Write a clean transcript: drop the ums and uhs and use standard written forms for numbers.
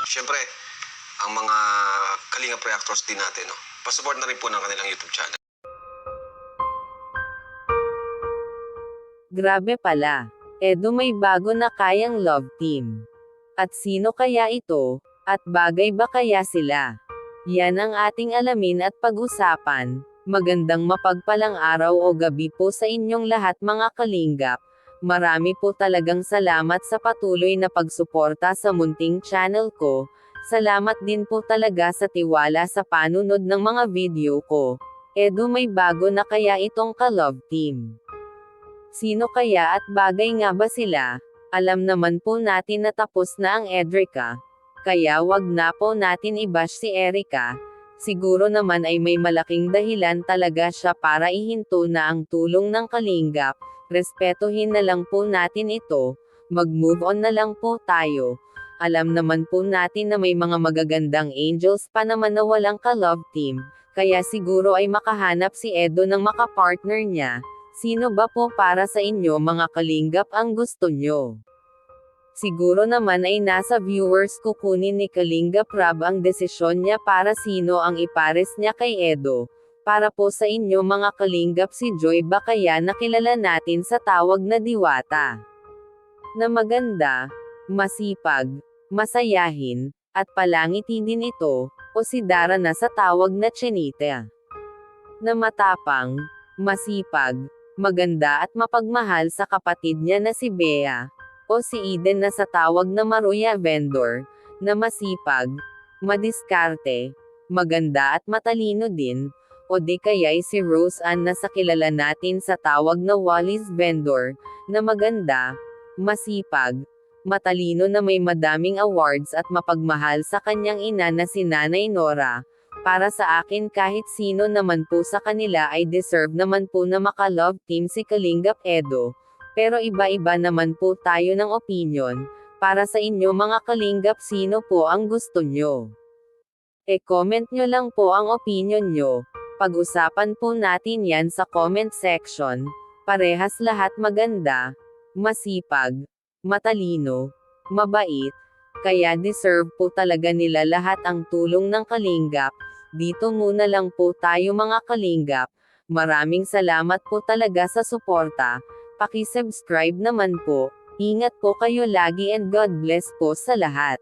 Siyempre, ang mga Kalingap Reactors din natin, no? Pasupport na rin po ng kanilang YouTube channel. Grabe pala. Edo may bago na kayang love team. At sino kaya ito? At bagay ba kaya sila? Yan ang ating alamin at pag-usapan. Magandang mapagpalang araw o gabi po sa inyong lahat mga kalingap. Marami po talagang salamat sa patuloy na pagsuporta sa munting channel ko. Salamat din po talaga sa tiwala sa panunod ng mga video ko. Edo may bago na kaya itong ka-love team. Sino kaya at bagay nga ba sila? Alam naman po natin na tapos na ang Edrica. Kaya wag na po natin i-bash si Erica. Siguro naman ay may malaking dahilan talaga siya para ihinto na ang tulong ng kalingap. Respetuhin na lang po natin ito. Mag-move on na lang po tayo. Alam naman po natin na may mga magagandang angels pa naman na walang ka-love team. Kaya siguro ay makahanap si Edo ng makapartner niya. Sino ba po para sa inyo mga kalingap ang gusto nyo? Siguro naman ay nasa viewers kukunin ni Kalingap Rab ang desisyon niya para sino ang ipares niya kay Edo. Para po sa inyo mga kalingap si Joy ba kaya nakilala natin sa tawag na diwata? Na maganda, masipag, masayahin, at palangiti din ito, o si Dara na sa tawag na Chinita. Na matapang, masipag, maganda at mapagmahal sa kapatid niya na si Bea, o si Eden na sa tawag na Maruya Vendor, na masipag, madiskarte, maganda at matalino din, o di kaya'y si Rose Ann na sa kilala natin sa tawag na Wallis Vendor, na maganda, masipag, matalino na may madaming awards at mapagmahal sa kanyang ina na si Nanay Nora. Para sa akin kahit sino naman po sa kanila ay deserve naman po na maka-love team si Kalingap Edo. Pero iba-iba naman po tayo ng opinion. Para sa inyo mga kalingap sino po ang gusto nyo? E-comment nyo lang po ang opinion nyo. Pag-usapan po natin yan sa comment section. Parehas lahat maganda, masipag, matalino, mabait. Kaya deserve po talaga nila lahat ang tulong ng kalingap. Dito muna lang po tayo mga kalingap. Maraming salamat po talaga sa suporta. Paki-subscribe naman po. Ingat po kayo lagi and God bless po sa lahat.